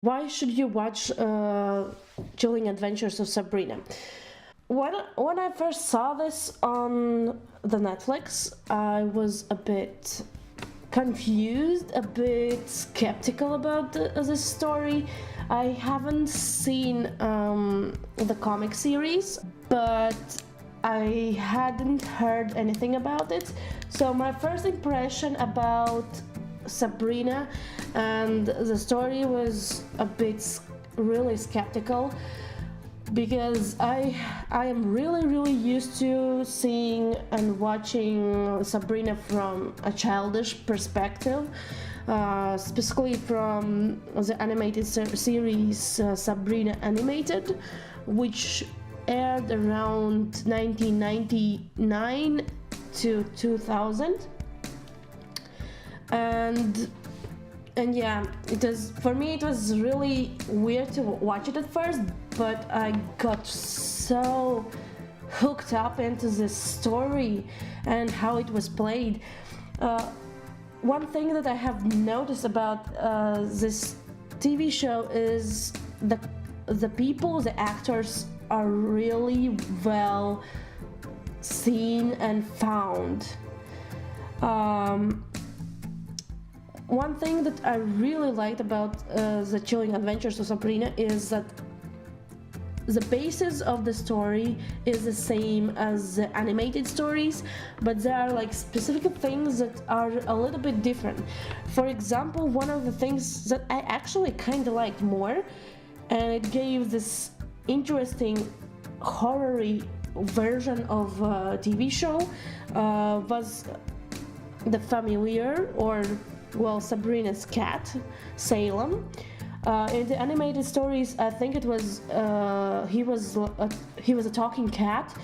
Why should you watch Chilling Adventures of Sabrina? When I first saw this on the Netflix, I was a bit confused, a bit skeptical about this story. I haven't seen the comic series, but I hadn't heard anything about it. So my first impression about Sabrina and the story was a bit really skeptical, because I am really used to seeing and watching Sabrina from a childish perspective, specifically from the animated series Sabrina Animated, which aired around 1999 to 2000. And yeah, for me it was really weird to watch it at first, but I got so hooked up into this story and how it was played. One thing that I have noticed about this TV show is the people, the actors are really well seen and found. One thing that I really liked about the Chilling Adventures of Sabrina is that the basis of the story is the same as the animated stories, but there are like specific things that are a little bit different. For example, one of the things that I actually kind of liked more, and it gave this interesting horror-y version of TV show, was the familiar, or well, Sabrina's cat, Salem. In the animated stories, I think it was he was a talking cat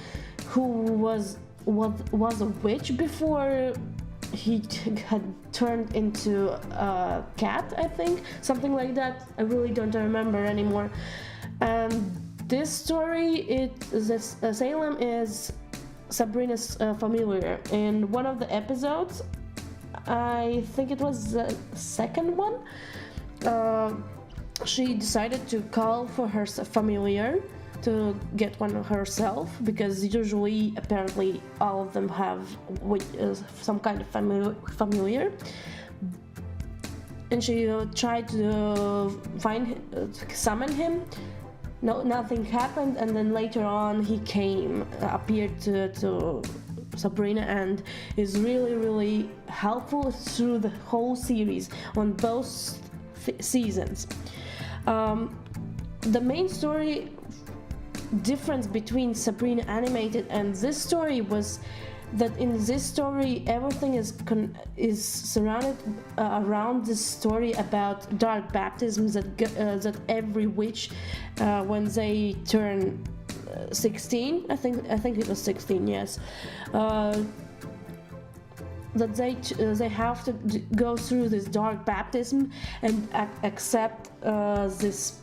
who was a witch before he had turned into a cat. I think something like that. I really don't remember anymore. And this story, Salem is Sabrina's familiar. In one of the episodes, I think it was the second one, she decided to call for her familiar to get one herself, because usually, apparently, all of them have some kind of familiar. And she tried to summon him. No, nothing happened, and then later on he appeared to Sabrina, and is really helpful through the whole series on both seasons. The main story difference between Sabrina Animated and this story was that in this story everything is surrounded around this story about dark baptisms that every witch, when they turn 16, I think it was 16, yes, that they have to go through this dark baptism and accept this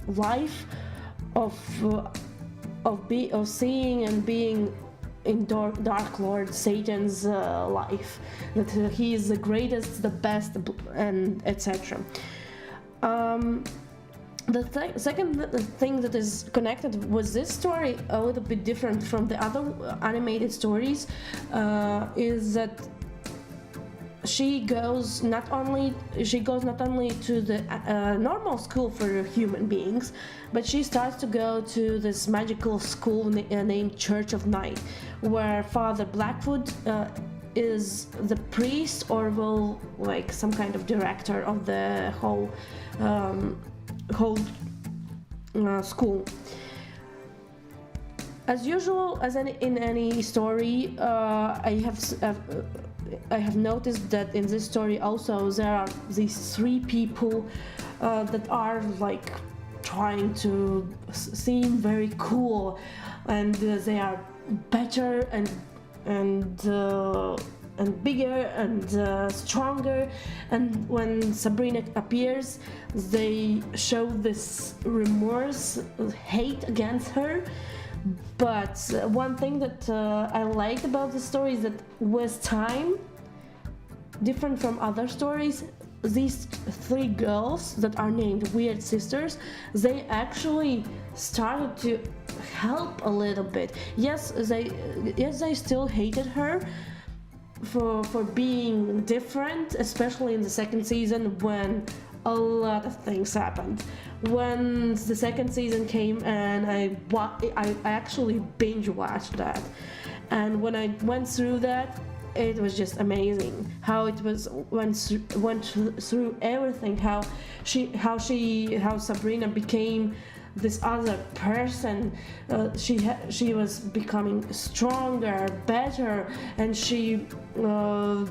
life of seeing and being in Dark Lord Satan's life, that he is the greatest, the best, and etc. The second thing that is connected with this story, a little bit different from the other animated stories, is that she goes not only to the normal school for human beings, but she starts to go to this magical school named Church of Night, where Father Blackfoot is the priest, or like some kind of director of the whole school. As usual, in any story, I have noticed that in this story also there are these three people that are like trying to seem very cool, and they are better and bigger and stronger, and when Sabrina appears they show this remorse, hate against her. But one thing that I liked about the story is that with time, different from other stories, these three girls that are named Weird Sisters, they actually started to help a little bit. Yes, they still hated her for being different, especially in the second season when a lot of things happened. When the second season came, and I actually binge watched that, and when I went through that, it was just amazing how it went through everything. How Sabrina became this other person. She was becoming stronger, better, and she went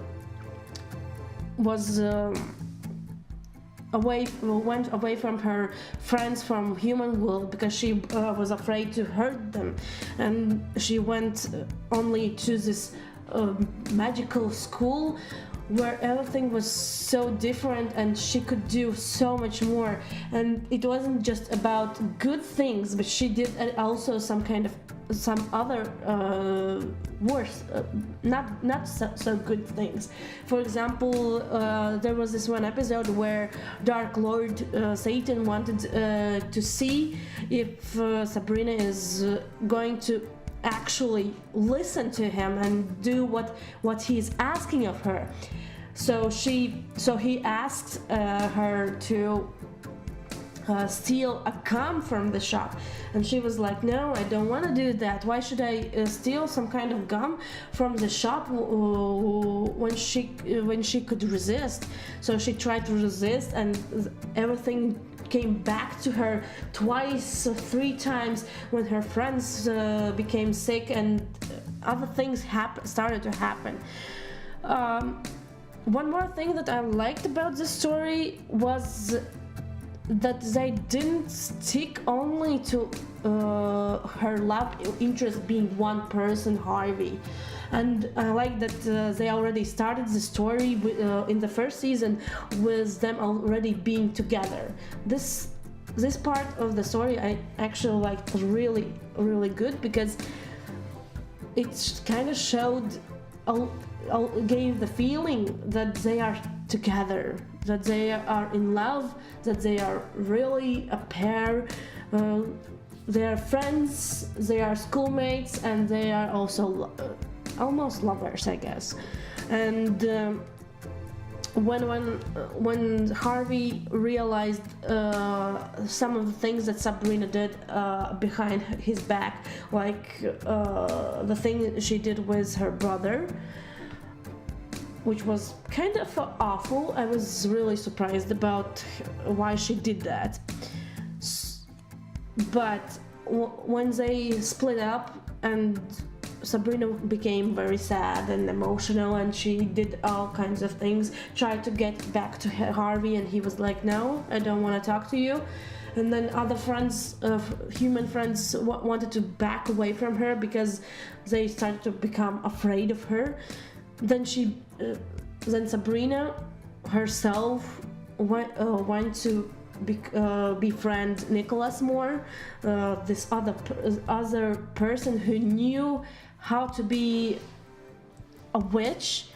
away from her friends from human world because she was afraid to hurt them, and she went only to this magical school where everything was so different and she could do so much more. And it wasn't just about good things, but she did also some other worse, not so good things. For example, there was this one episode where Dark Lord Satan wanted to see if Sabrina is going to actually listen to him and do what he's asking of her. So he asked her to steal a gum from the shop, and she was like, no, I don't want to do that. Why should I steal some kind of gum from the shop when she could resist? So she tried to resist, and everything came back to her twice or three times when her friends became sick and other things started to happen. One more thing that I liked about the story was that they didn't stick only to her love interest being one person, Harvey. And I like that they already started the story in the first season with them already being together. This part of the story I actually liked really, really good, because it kind of showed, gave the feeling that they are together, that they are in love, that they are really a pair. They are friends, they are schoolmates, and they are also almost lovers, I guess. And when Harvey realized some of the things that Sabrina did behind his back, like the thing she did with her brother, which was kind of awful, I was really surprised about why she did that. But when they split up and Sabrina became very sad and emotional, and she did all kinds of things, tried to get back to Harvey, and he was like, no, I don't want to talk to you. And then other friends, human friends, wanted to back away from her because they started to become afraid of her. Then Sabrina herself went to befriend Nicholas more, this other person who knew how to be a witch.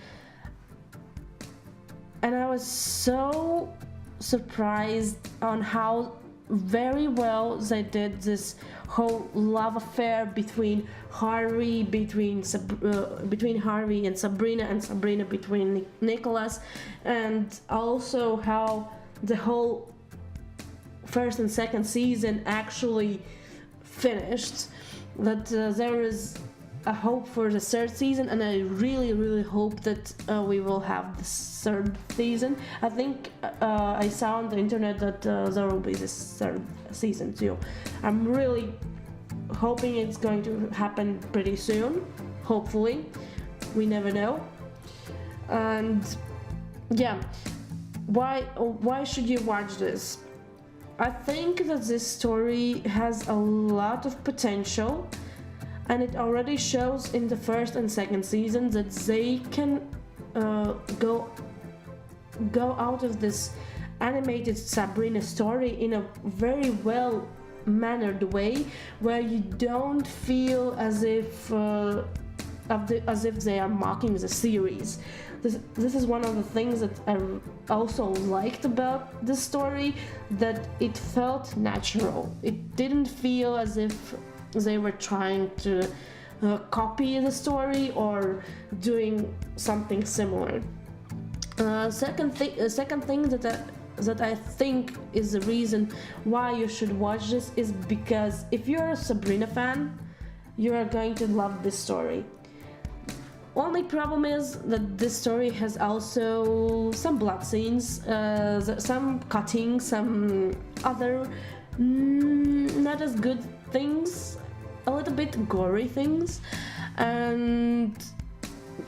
And I was so surprised on how very well they did this whole love affair between Harvey, between Harvey and Sabrina between Nicholas, and also how the whole first and second season actually finished. That there is a hope for the third season, and I really, really hope that we will have this third season. I think I saw on the internet that there will be this third season too. I'm really hoping it's going to happen pretty soon. Hopefully, we never know. And yeah, why should you watch this? I think that this story has a lot of potential, and it already shows in the first and second season that they can go out of this animated Sabrina story in a very well mannered way, where you don't feel as if as if they are mocking the series. This is one of the things that I also liked about the story, that it felt natural. It didn't feel as if they were trying to copy the story or doing something similar. Second thing that I think is the reason why you should watch this is because if you're a Sabrina fan, you are going to love this story. Only problem is that this story has also some blood scenes, some cutting, some other not as good things, a little bit gory things, and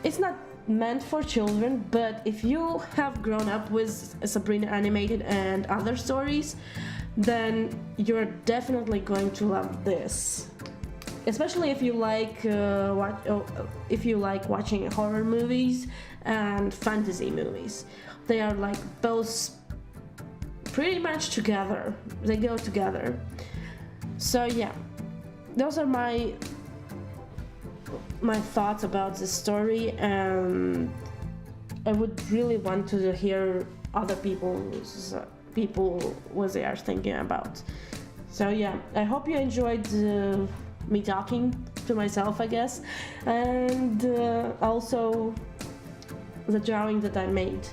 it's not meant for children. But if you have grown up with Sabrina animated and other stories, then you're definitely going to love this. Especially if you like watching horror movies and fantasy movies. They are like both pretty much together. They go together. So yeah, those are my thoughts about this story, and I would really want to hear other people what they are thinking about. So yeah, I hope you enjoyed me talking to myself, I guess, and also the drawing that I made.